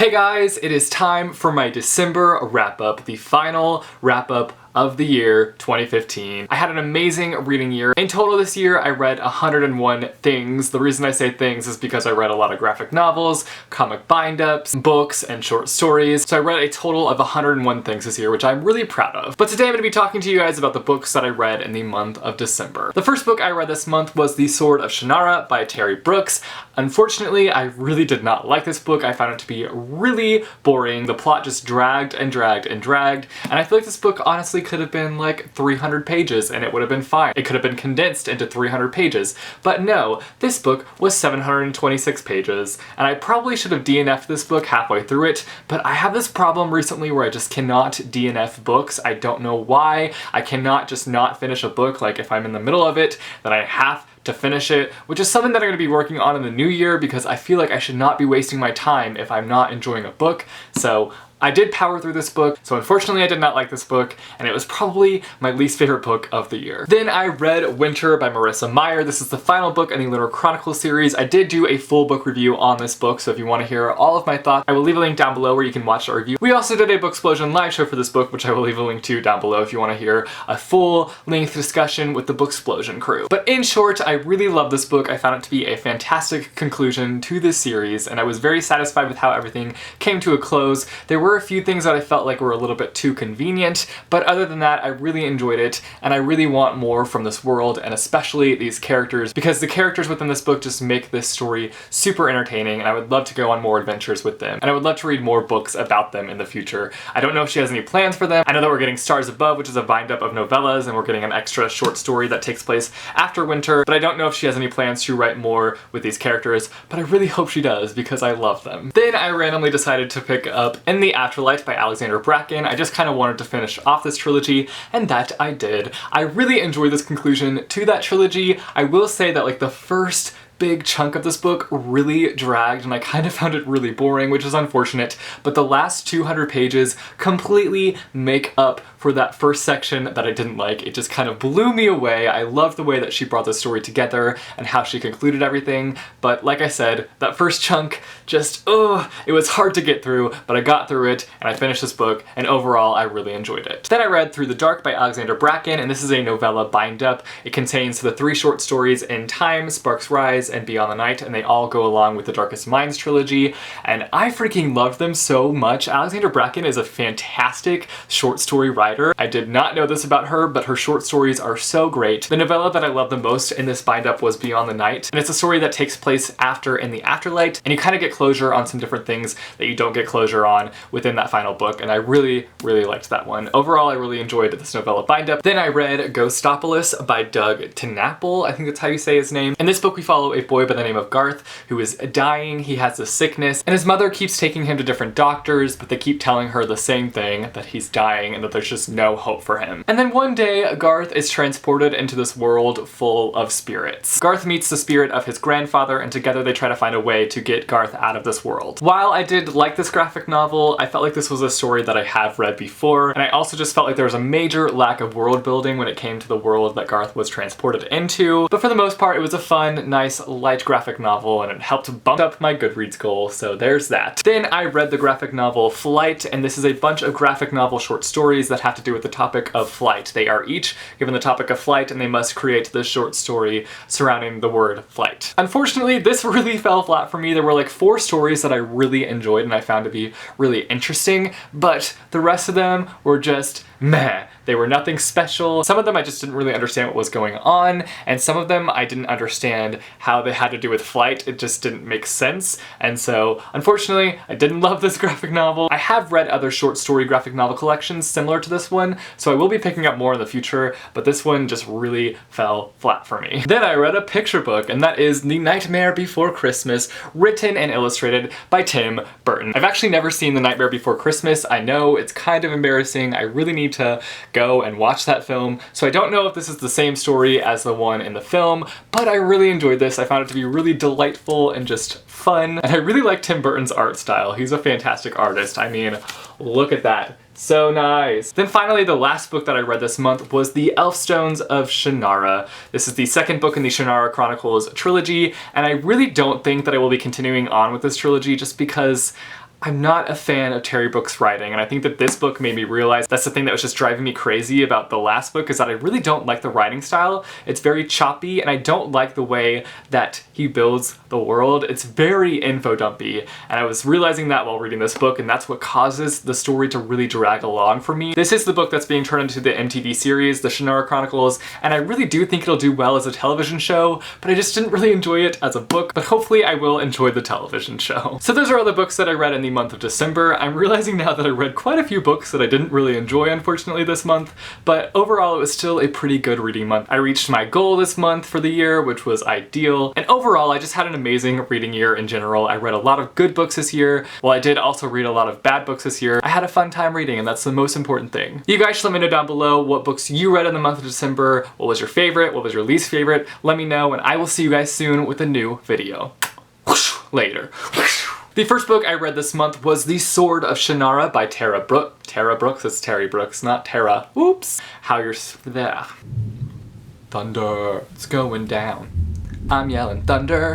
Hey guys, it is time for my December wrap-up, the final wrap-up of the year 2015. I had an amazing reading year. In total this year, I read 101 things. The reason I say things is because I read a lot of graphic novels, comic bind-ups, books, and short stories. So I read a total of 101 things this year, which I'm really proud of. But today I'm going to be talking to you guys about the books that I read in the month of December. The first book I read this month was The Sword of Shannara by Terry Brooks. Unfortunately, I really did not like this book. I found it to be really boring. The plot just dragged and dragged and dragged, and I feel like this book honestly could have been like 300 pages and it would have been fine. It could have been condensed into 300 pages, but no, this book was 726 pages, and I probably should have DNF'd this book halfway through it, but I have this problem recently where I just cannot DNF books. I don't know why. I cannot just not finish a book. Like if I'm in the middle of it, then I have to finish it, which is something that I'm going to be working on in the new year because I feel like I should not be wasting my time if I'm not enjoying a book. So I did power through this book, so unfortunately I did not like this book, and it was probably my least favorite book of the year. Then I read Winter by Marissa Meyer. This is the final book in the Lunar Chronicles series. I did do a full book review on this book, so if you want to hear all of my thoughts, I will leave a link down below where you can watch the review. We also did a Booksplosion live show for this book, which I will leave a link to down below if you want to hear a full-length discussion with the Booksplosion crew. But in short, I really love this book. I found it to be a fantastic conclusion to this series, and I was very satisfied with how everything came to a close. There were a few things that I felt like were a little bit too convenient, but other than that, I really enjoyed it, and I really want more from this world, and especially these characters, because the characters within this book just make this story super entertaining, and I would love to go on more adventures with them, and I would love to read more books about them in the future. I don't know if she has any plans for them. I know that we're getting Stars Above, which is a bind-up of novellas, and we're getting an extra short story that takes place after Winter, but I don't know if she has any plans to write more with these characters, but I really hope she does, because I love them. Then I randomly decided to pick up In the Afterlight by Alexandra Bracken. I just kind of wanted to finish off this trilogy, and that I did. I really enjoyed this conclusion to that trilogy. I will say that like the first big chunk of this book really dragged and I kind of found it really boring, which is unfortunate, but the last 200 pages completely make up for that first section that I didn't like. It just kind of blew me away. I love the way that she brought the story together and how she concluded everything, but like I said, that first chunk just, it was hard to get through, but I got through it and I finished this book, and overall I really enjoyed it. Then I read Through the Dark by Alexandra Bracken, and this is a novella bind-up. It contains the 3 short stories In Time, Sparks Rise, and Beyond the Night, and they all go along with the Darkest Minds trilogy, and I freaking love them so much. Alexandra Bracken is a fantastic short story writer. I did not know this about her, but her short stories are so great. The novella that I love the most in this bind-up was Beyond the Night, and it's a story that takes place after In the Afterlight, and you kind of get closure on some different things that you don't get closure on within that final book, and I really, really liked that one. Overall, I really enjoyed this novella bind-up. Then I read Ghostopolis by Doug TenNapel, I think that's how you say his name. In this book, we follow a boy by the name of Garth who is dying. He has a sickness, and his mother keeps taking him to different doctors, but they keep telling her the same thing, that he's dying and that there's just no hope for him. And then one day, Garth is transported into this world full of spirits. Garth meets the spirit of his grandfather, and together they try to find a way to get Garth out of this world. While I did like this graphic novel, I felt like this was a story that I have read before, and I also just felt like there was a major lack of world building when it came to the world that Garth was transported into. But for the most part, it was a fun, nice, light graphic novel, and it helped bump up my Goodreads goal, so there's that. Then I read the graphic novel Flight, and this is a bunch of graphic novel short stories that have to do with the topic of flight. They are each given the topic of flight, and they must create this short story surrounding the word flight. Unfortunately, this really fell flat for me. There were like 4 stories that I really enjoyed and I found to be really interesting, but the rest of them were just meh. They were nothing special. Some of them I just didn't really understand what was going on, and some of them I didn't understand how they had to do with flight. It just didn't make sense, and so unfortunately I didn't love this graphic novel. I have read other short story graphic novel collections similar to this one, so I will be picking up more in the future, but this one just really fell flat for me. Then I read a picture book, and that is The Nightmare Before Christmas, written and illustrated by Tim Burton. I've actually never seen The Nightmare Before Christmas. I know it's kind of embarrassing. I really need to go and watch that film, so I don't know if this is the same story as the one in the film, but I really enjoyed this. I found it to be really delightful and just fun, and I really like Tim Burton's art style. He's a fantastic artist. I mean, look at that. So nice. Then finally, the last book that I read this month was The Elfstones of Shannara. This is the second book in the Shannara Chronicles trilogy, and I really don't think that I will be continuing on with this trilogy just because I'm not a fan of Terry Brooks' writing, and I think that this book made me realize that's the thing that was just driving me crazy about the last book, is that I really don't like the writing style. It's very choppy, and I don't like the way that he builds the world. It's very info dumpy, and I was realizing that while reading this book, and that's what causes the story to really drag along for me. This is the book that's being turned into the MTV series, the Shannara Chronicles, and I really do think it'll do well as a television show, but I just didn't really enjoy it as a book, but hopefully I will enjoy the television show. So those are all the books that I read in the month of December. I'm realizing now that I read quite a few books that I didn't really enjoy, unfortunately, this month, but overall it was still a pretty good reading month. I reached my goal this month for the year, which was ideal, and overall I just had an amazing reading year in general. I read a lot of good books this year, while I did also read a lot of bad books this year. I had a fun time reading, and that's the most important thing. You guys should let me know down below what books you read in the month of December. What was your favorite? What was your least favorite? Let me know, and I will see you guys soon with a new video. Later. The first book I read this month was The Sword of Shannara by Tara Brooks? It's Terry Brooks, not Tara. Oops. How you're there. Thunder. It's going down. I'm yelling thunder.